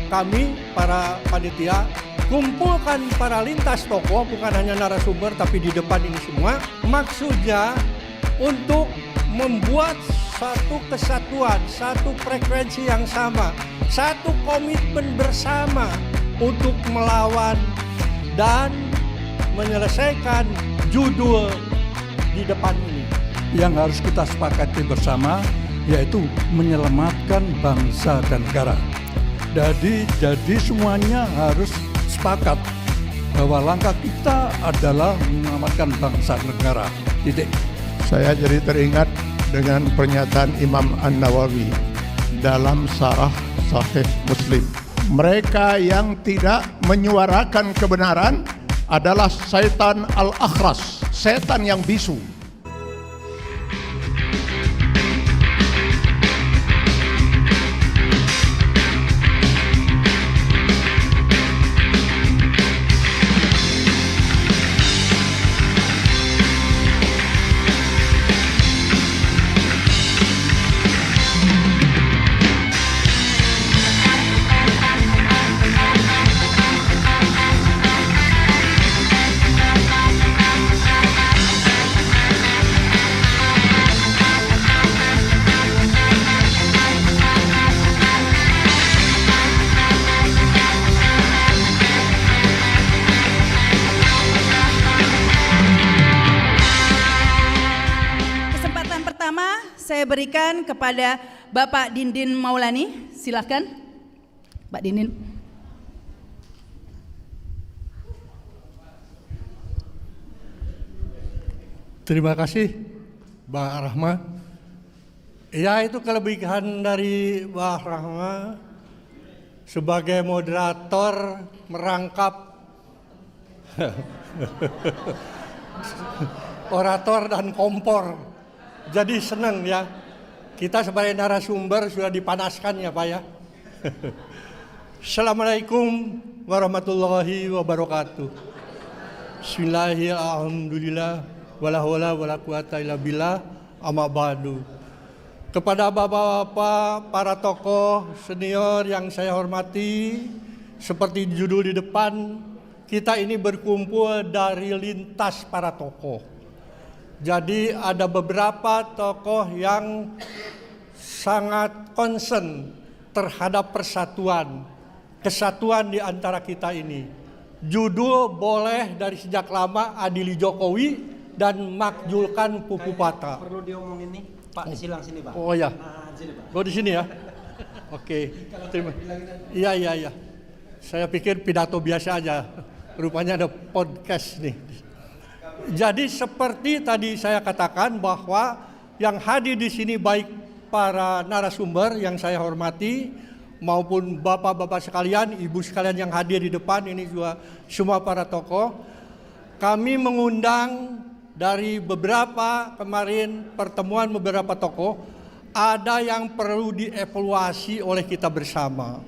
kami para panitia kumpulkan para lintas tokoh, bukan hanya narasumber tapi di depan ini semua. Maksudnya untuk membuat satu kesatuan, satu frekuensi yang sama, satu komitmen bersama untuk melawan dan menyelesaikan judul di depan ini. Yang harus kita sepakati bersama yaitu menyelamatkan bangsa dan negara. Jadi semuanya harus sepakat bahwa langkah kita adalah menyelamatkan bangsa dan negara. Titik. Saya jadi teringat dengan pernyataan Imam An-Nawawi dalam Syarah Sahih Muslim. Mereka yang tidak menyuarakan kebenaran adalah syaitan al-akhras, setan yang bisu. Saya berikan kepada Bapak Dindin Maulani, silakan Pak Dindin. Terima kasih Mbak Rahma. Ya, itu kelebihan dari Mbak Rahma sebagai moderator merangkap orator dan kompor. Jadi senang ya, kita sebagai narasumber sudah dipanaskan ya Pak ya. Assalamualaikum warahmatullahi wabarakatuh. Bismillahirrahmanirrahim. Wala hawla wala quwata illa billah, amma ba'du. Kepada bapak-bapak, para tokoh senior yang saya hormati, seperti judul di depan, kita ini berkumpul dari lintas para tokoh. Jadi ada beberapa tokoh yang sangat concern terhadap persatuan, kesatuan di antara kita ini. Judul boleh dari sejak lama Adili Jokowi dan Makjulkan Pupu Pata. Perlu diomongin nih, Pak, silang sini Pak. Oh ya, Sini, Pak. di sini ya. Oke, terima. Iya. Saya pikir pidato biasa aja. Rupanya ada podcast nih. Jadi seperti tadi saya katakan bahwa yang hadir di sini baik para narasumber yang saya hormati maupun bapak-bapak sekalian, ibu sekalian yang hadir di depan ini juga semua para tokoh. Kami mengundang dari beberapa kemarin pertemuan beberapa tokoh, ada yang perlu dievaluasi oleh kita bersama.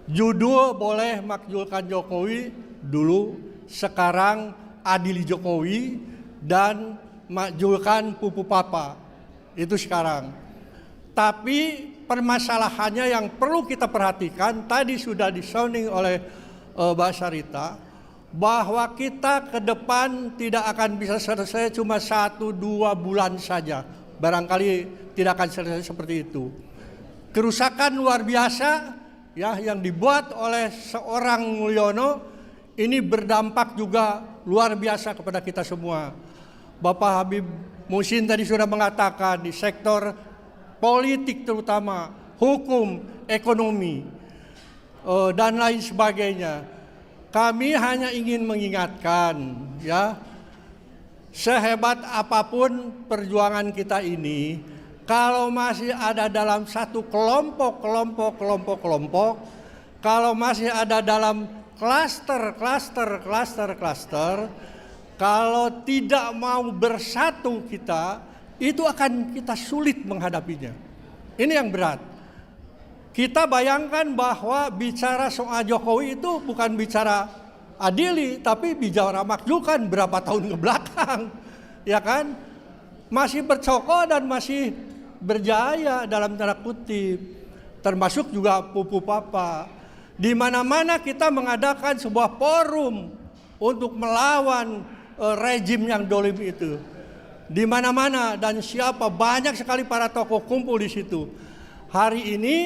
Judul boleh Makjulkan Jokowi dulu, sekarang Adili Jokowi dan Makjulkan Pupu Papa. Itu sekarang. Tapi permasalahannya yang perlu kita perhatikan, tadi sudah disounding oleh Mbak Sarita, bahwa kita ke depan tidak akan bisa selesai cuma 1-2 bulan saja. Barangkali tidak akan selesai seperti itu. Kerusakan luar biasa ya yang dibuat oleh seorang Mulyono ini berdampak juga luar biasa kepada kita semua. Bapak Habib Muhsin tadi sudah mengatakan di sektor politik terutama, hukum, ekonomi, dan lain sebagainya. Kami hanya ingin mengingatkan ya, sehebat apapun perjuangan kita ini, kalau masih ada dalam satu kelompok, kalau masih ada dalam klaster, kalau tidak mau bersatu kita, itu akan kita sulit menghadapinya. Ini yang berat. Kita bayangkan bahwa bicara soal Jokowi itu bukan bicara Adili, tapi bicara Makjulkan berapa tahun ke belakang, ya kan? Masih bercokol dan masih berjaya dalam tanda kutip, termasuk juga Pupu Papa. Di mana-mana kita mengadakan sebuah forum untuk melawan rejim yang dolim itu. Di mana-mana dan siapa, banyak sekali para tokoh kumpul di situ. Hari ini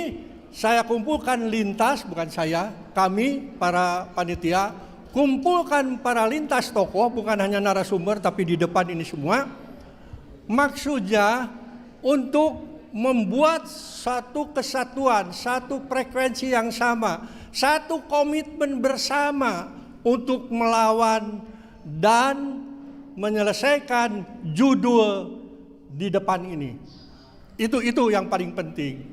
saya kumpulkan lintas, bukan saya, kami para panitia kumpulkan para lintas tokoh, bukan hanya narasumber tapi di depan ini semua. Maksudnya untuk membuat satu kesatuan, satu frekuensi yang sama, satu komitmen bersama untuk melawan dan menyelesaikan judul di depan ini. Itu yang paling penting.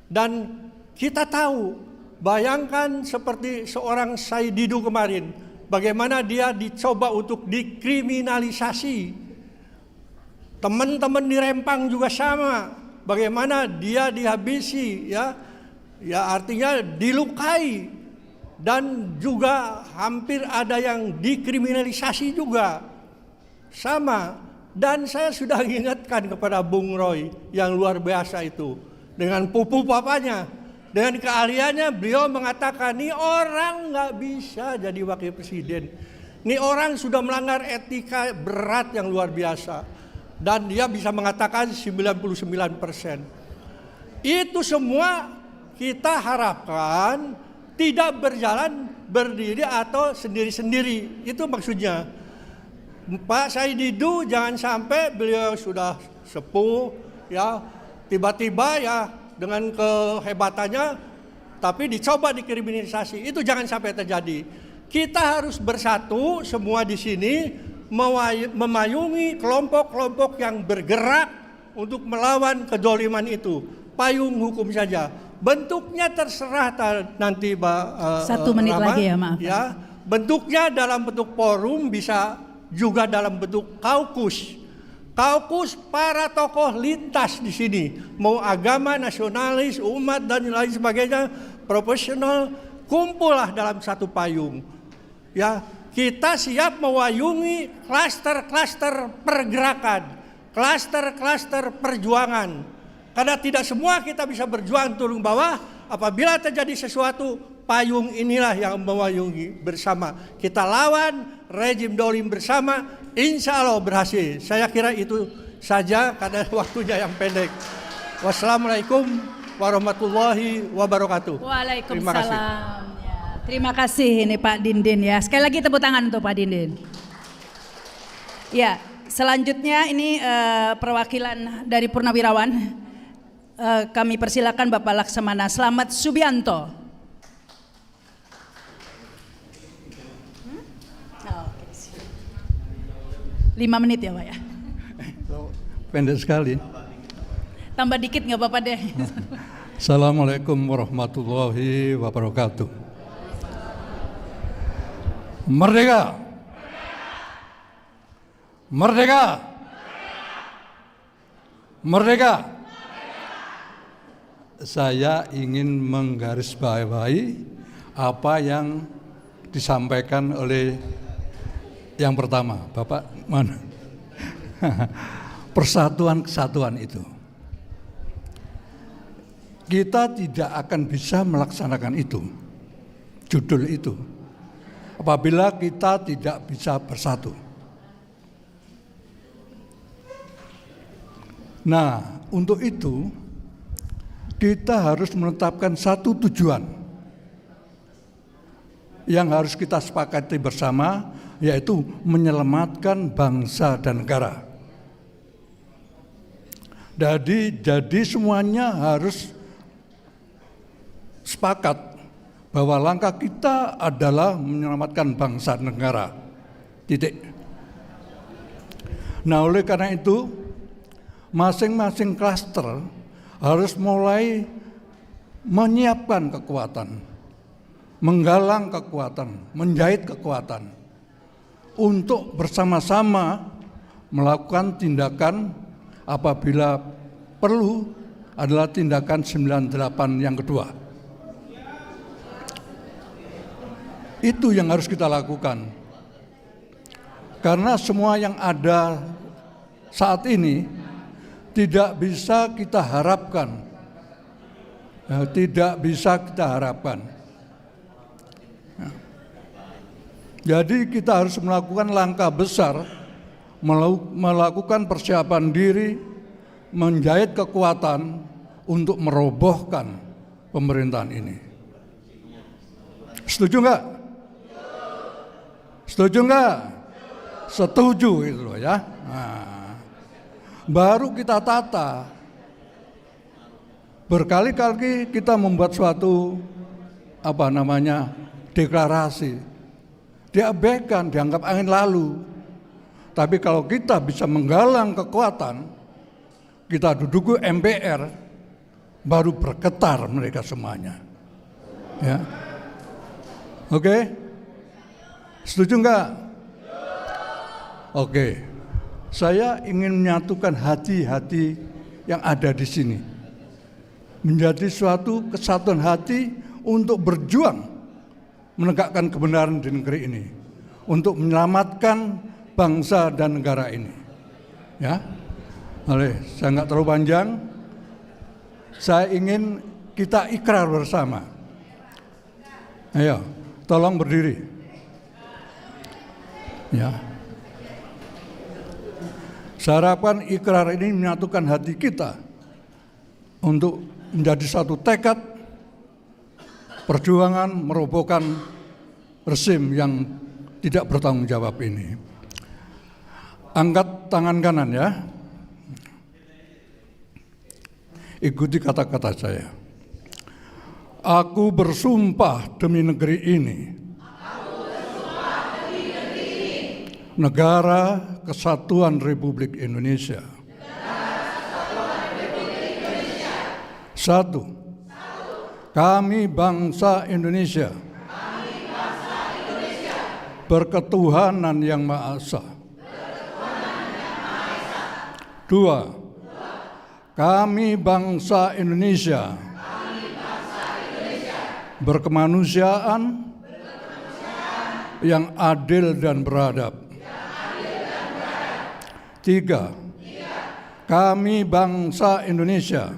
Dan kita tahu, bayangkan seperti seorang Said Didu kemarin, bagaimana dia dicoba untuk dikriminalisasi. Teman-teman di Rempang juga sama, bagaimana dia dihabisi, ya artinya dilukai, dan juga hampir ada yang dikriminalisasi juga. Sama, dan saya sudah ingatkan kepada Bung Roy yang luar biasa itu. Dengan pupu papanya, dengan keahliannya, beliau mengatakan, ini orang nggak bisa jadi wakil presiden. Ini orang sudah melanggar etika berat yang luar biasa. Dan dia bisa mengatakan 99%. Itu semua kita harapkan tidak berjalan berdiri atau sendiri-sendiri. Itu maksudnya. Pak Said Didu jangan sampai beliau sudah sepuh, ya tiba-tiba ya dengan kehebatannya tapi dicoba dikriminalisasi. Itu jangan sampai terjadi. Kita harus bersatu semua di sini memayungi kelompok-kelompok yang bergerak untuk melawan kedoliman itu. Payung hukum saja. Bentuknya terserah nanti Mbak 1 menit Rama, lagi ya, maaf. Ya, bentuknya dalam bentuk forum, bisa juga dalam bentuk kaukus. Kaukus para tokoh lintas di sini, mau agama, nasionalis, umat dan lain sebagainya, profesional, kumpullah dalam satu payung. Ya, kita siap mewayungi klaster-klaster pergerakan, klaster-klaster perjuangan. Karena tidak semua kita bisa berjuang turun bawah, apabila terjadi sesuatu, payung inilah yang mewayungi bersama. Kita lawan rejim dolim bersama, insya Allah berhasil. Saya kira itu saja karena waktunya yang pendek. Wassalamualaikum warahmatullahi wabarakatuh. Waalaikumsalam. Terima kasih. Ya, terima kasih ini Pak Dindin ya. Sekali lagi tepuk tangan untuk Pak Dindin. Ya, selanjutnya ini perwakilan dari Purnawirawan. Kami persilakan Bapak Laksamana Slamet Subianto. 5 menit ya Pak ya. Pendek sekali. Tambah dikit nggak apa-apa deh. Assalamualaikum warahmatullahi wabarakatuh. Merdeka! Merdeka! Merdeka! Saya ingin menggarisbawahi apa yang disampaikan oleh yang pertama, Bapak mana? Persatuan kesatuan itu. Kita tidak akan bisa melaksanakan itu, judul itu, apabila kita tidak bisa bersatu. Nah, untuk itu kita harus menetapkan satu tujuan yang harus kita sepakati bersama, yaitu menyelamatkan bangsa dan negara. Jadi semuanya harus sepakat bahwa langkah kita adalah menyelamatkan bangsa dan negara. Titik. Nah, oleh karena itu, masing-masing klaster harus mulai menyiapkan kekuatan, menggalang kekuatan, menjahit kekuatan untuk bersama-sama melakukan tindakan apabila perlu adalah tindakan 98 yang kedua. Itu yang harus kita lakukan. Karena semua yang ada saat ini tidak bisa kita harapkan. Tidak bisa kita harapkan. Jadi kita harus melakukan langkah besar, melakukan persiapan diri, menjahit kekuatan untuk merobohkan pemerintahan ini. Setuju nggak? Setuju nggak? Setuju itu loh ya. Nah, baru kita tata. Berkali-kali kita membuat suatu deklarasi, diabaikan, dianggap angin lalu. Tapi kalau kita bisa menggalang kekuatan, kita duduk MPR, baru bergetar mereka semuanya. Ya, oke, setuju nggak? Oke, saya ingin menyatukan hati-hati yang ada di sini menjadi suatu kesatuan hati untuk berjuang menegakkan kebenaran di negeri ini, untuk menyelamatkan bangsa dan negara ini. Ya, saya nggak terlalu panjang. Saya ingin kita ikrar bersama. Ayo, tolong berdiri. Ya. Saya harapkan ikrar ini menyatukan hati kita untuk menjadi satu tekad perjuangan merobohkan rezim yang tidak bertanggung jawab ini. Angkat tangan kanan ya. Ikuti kata-kata saya. Aku bersumpah demi negeri ini. Negara Kesatuan Republik Indonesia. Satu, kami bangsa Indonesia, berketuhanan yang Maha Esa. Dua, kami bangsa Indonesia, berkemanusiaan, yang adil dan beradab. Tiga, kami bangsa Indonesia,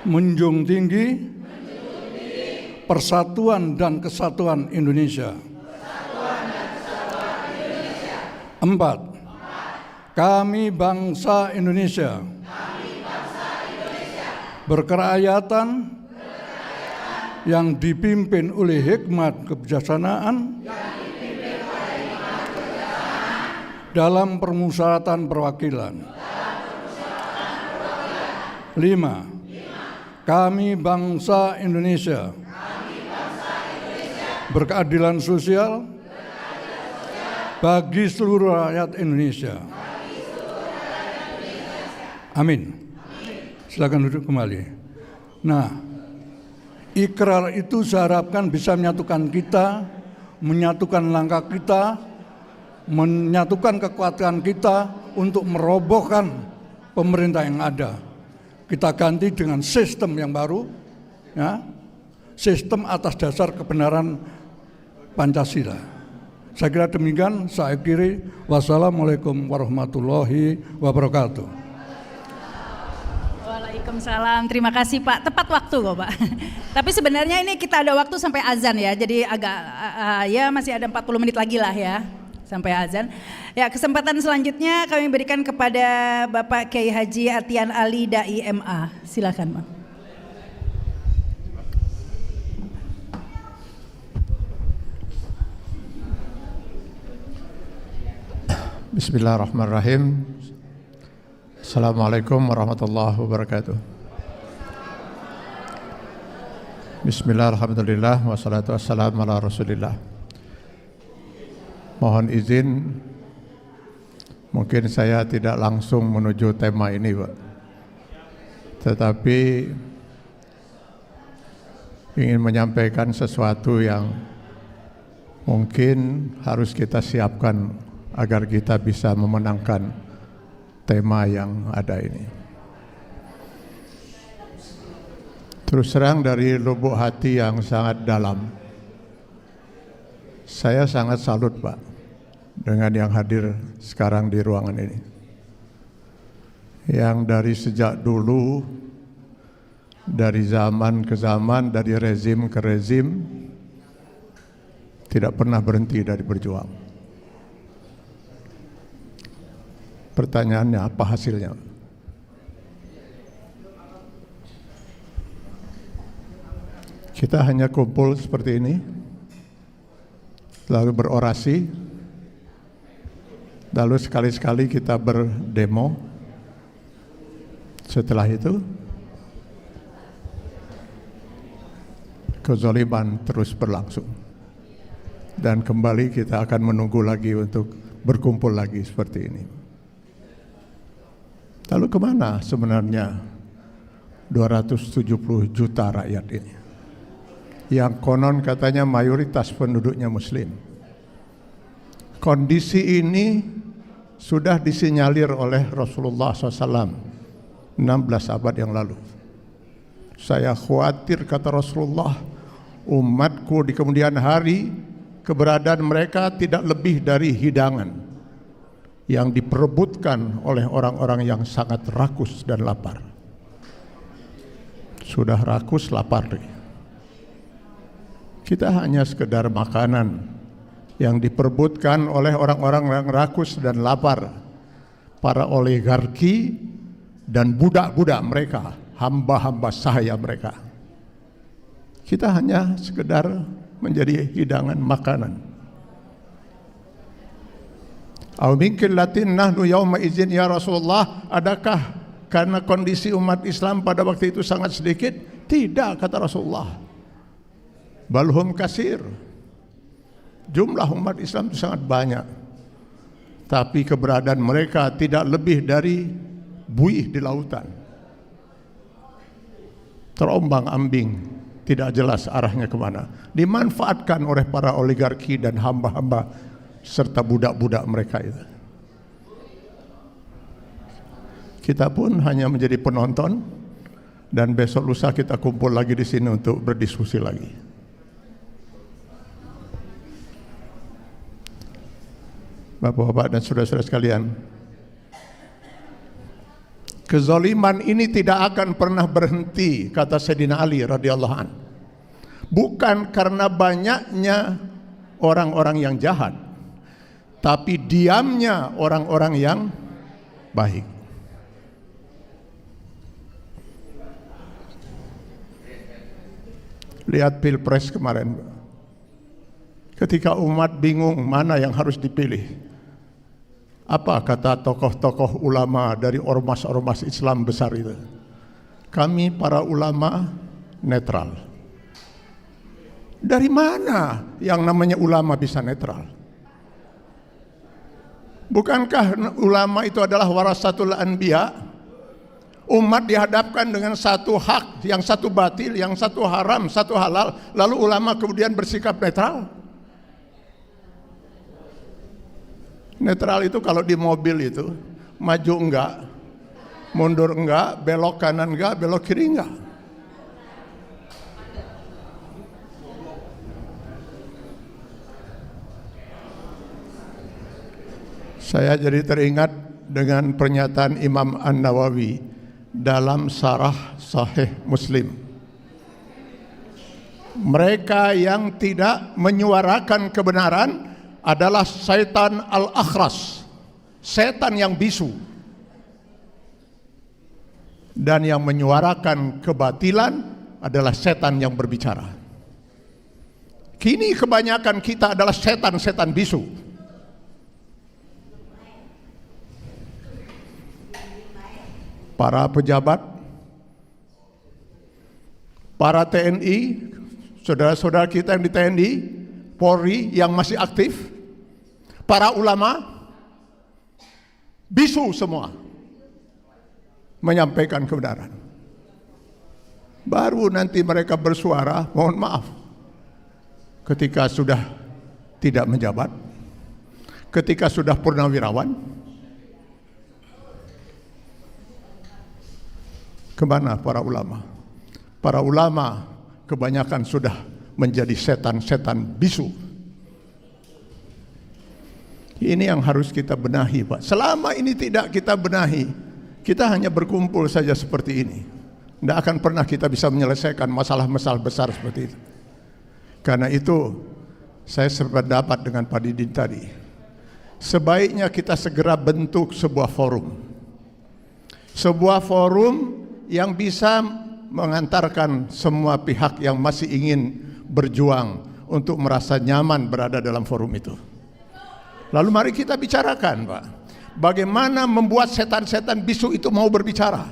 menjunjung tinggi persatuan dan kesatuan Indonesia. Empat, kami bangsa Indonesia, berkerakyatan yang dipimpin oleh hikmat kebijaksanaan dalam permusyawaratan perwakilan. Lima, kami bangsa Indonesia, berkeadilan sosial bagi seluruh rakyat Indonesia. Amin. Silakan duduk kembali. Nah, ikrar itu saya harapkan bisa menyatukan kita, menyatukan langkah kita, menyatukan kekuatan kita untuk merobohkan pemerintah yang ada. Kita ganti dengan sistem yang baru, ya, sistem atas dasar kebenaran Pancasila. Saya kira demikian. Saya akhiri. Wassalamualaikum warahmatullahi wabarakatuh. Waalaikumsalam. Terima kasih Pak. Tepat waktu kok Pak. Tapi sebenarnya ini kita ada waktu sampai azan ya. Jadi agak ya masih ada 40 menit lagi lah ya sampai azan. Ya, kesempatan selanjutnya kami berikan kepada Bapak Kiai Haji Atian Ali Dai MA. Silakan, Bang. Bismillahirrahmanirrahim. Assalamualaikum warahmatullahi wabarakatuh. Bismillahirrahmanirrahim. Wassalatu wassalamu ala Rasulillah. Mohon izin, mungkin saya tidak langsung menuju tema ini, Pak. Tetapi ingin menyampaikan sesuatu yang mungkin harus kita siapkan agar kita bisa memenangkan tema yang ada ini. Terus terang dari lubuk hati yang sangat dalam, saya sangat salut Pak dengan yang hadir sekarang di ruangan ini. Yang dari sejak dulu, dari zaman ke zaman, dari rezim ke rezim, tidak pernah berhenti dari berjuang. Pertanyaannya, apa hasilnya? Kita hanya kumpul seperti ini, lalu berorasi, lalu sekali-sekali kita berdemo. Setelah itu, kezaliman terus berlangsung. Dan kembali kita akan menunggu lagi untuk berkumpul lagi seperti ini. Lalu kemana sebenarnya 270 juta rakyat ini? Yang konon katanya mayoritas penduduknya Muslim. Kondisi ini sudah disinyalir oleh Rasulullah SAW 16 abad yang lalu. Saya khawatir, kata Rasulullah, umatku di kemudian hari keberadaan mereka tidak lebih dari hidangan yang diperebutkan oleh orang-orang yang sangat rakus dan lapar. Sudah rakus, lapar. Kita hanya sekedar makanan yang diperebutkan oleh orang-orang yang rakus dan lapar, para oligarki dan budak-budak mereka, hamba-hamba sahaya mereka. Kita hanya sekedar menjadi hidangan makanan. Au min qillatin nahnu yauma idzin ya Rasulullah, adakah karena kondisi umat Islam pada waktu itu sangat sedikit? Tidak, kata Rasulullah. Balhum kasir. Jumlah umat Islam itu sangat banyak, tapi keberadaan mereka tidak lebih dari buih di lautan, terombang-ambing, tidak jelas arahnya kemana, dimanfaatkan oleh para oligarki dan hamba-hamba serta budak-budak mereka itu. Kita pun hanya menjadi penonton, dan besok lusa kita kumpul lagi di sini untuk berdiskusi lagi. Bapak-bapak dan saudara-saudara sekalian, kezaliman ini tidak akan pernah berhenti, kata Sayyidina Ali radhiyallahu an. Bukan karena banyaknya orang-orang yang jahat, tapi diamnya orang-orang yang baik. Lihat Pilpres kemarin, ketika umat bingung mana yang harus dipilih, apa kata tokoh-tokoh ulama dari ormas-ormas Islam besar itu? Kami para ulama netral. Dari mana yang namanya ulama bisa netral? Bukankah ulama itu adalah warasatul anbiya? Umat dihadapkan dengan satu hak, yang satu batil, yang satu haram, satu halal, lalu ulama kemudian bersikap netral. Netral itu kalau di mobil itu, maju enggak, mundur enggak, belok kanan enggak, belok kiri enggak. Saya jadi teringat dengan pernyataan Imam An-Nawawi dalam Syarah Sahih Muslim. Mereka yang tidak menyuarakan kebenaran adalah syaitan al-akhras, setan yang bisu, dan yang menyuarakan kebatilan adalah setan yang berbicara. Kini kebanyakan kita adalah setan-setan bisu. Para pejabat, para TNI, saudara-saudara kita yang di TNI, Polri yang masih aktif, para ulama, bisu semua menyampaikan kebenaran. Baru nanti mereka bersuara, mohon maaf, ketika sudah tidak menjabat, ketika sudah purnawirawan. Kemana para ulama? Para ulama kebanyakan sudah menjadi setan-setan bisu. Ini yang harus kita benahi, Pak. Selama ini tidak kita benahi, kita hanya berkumpul saja seperti ini. Tidak akan pernah kita bisa menyelesaikan masalah-masalah besar seperti itu. Karena itu saya sependapat dengan Pak Didin tadi. Sebaiknya kita segera bentuk sebuah forum. Sebuah forum yang bisa mengantarkan semua pihak yang masih ingin berjuang untuk merasa nyaman berada dalam forum itu. Lalu mari kita bicarakan, Pak, bagaimana membuat setan-setan bisu itu mau berbicara,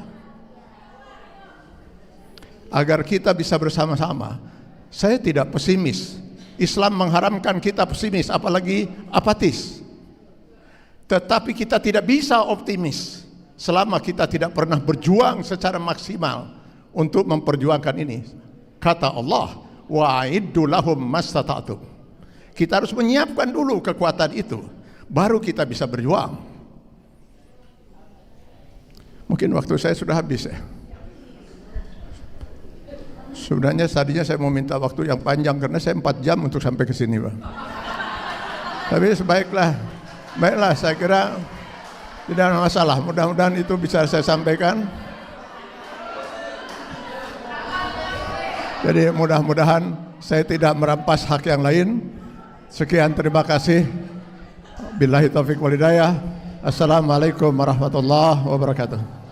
agar kita bisa bersama-sama. Saya tidak pesimis. Islam mengharamkan kita pesimis, apalagi apatis. Tetapi kita tidak bisa optimis selama kita tidak pernah berjuang secara maksimal untuk memperjuangkan ini. Kata Allah, wa'iddu lahum mastata'tum. Kita harus menyiapkan dulu kekuatan itu, baru kita bisa berjuang. Mungkin waktu saya sudah habis ya. Sebenarnya tadinya saya mau minta waktu yang panjang karena saya 4 jam untuk sampai ke sini, Pak. Tapi baiklah, saya kira tidak ada masalah. Mudah-mudahan itu bisa saya sampaikan. Jadi mudah-mudahan saya tidak merampas hak yang lain. Sekian, terima kasih. Billahi taufiq wal hidayah. Assalamualaikum warahmatullahi wabarakatuh.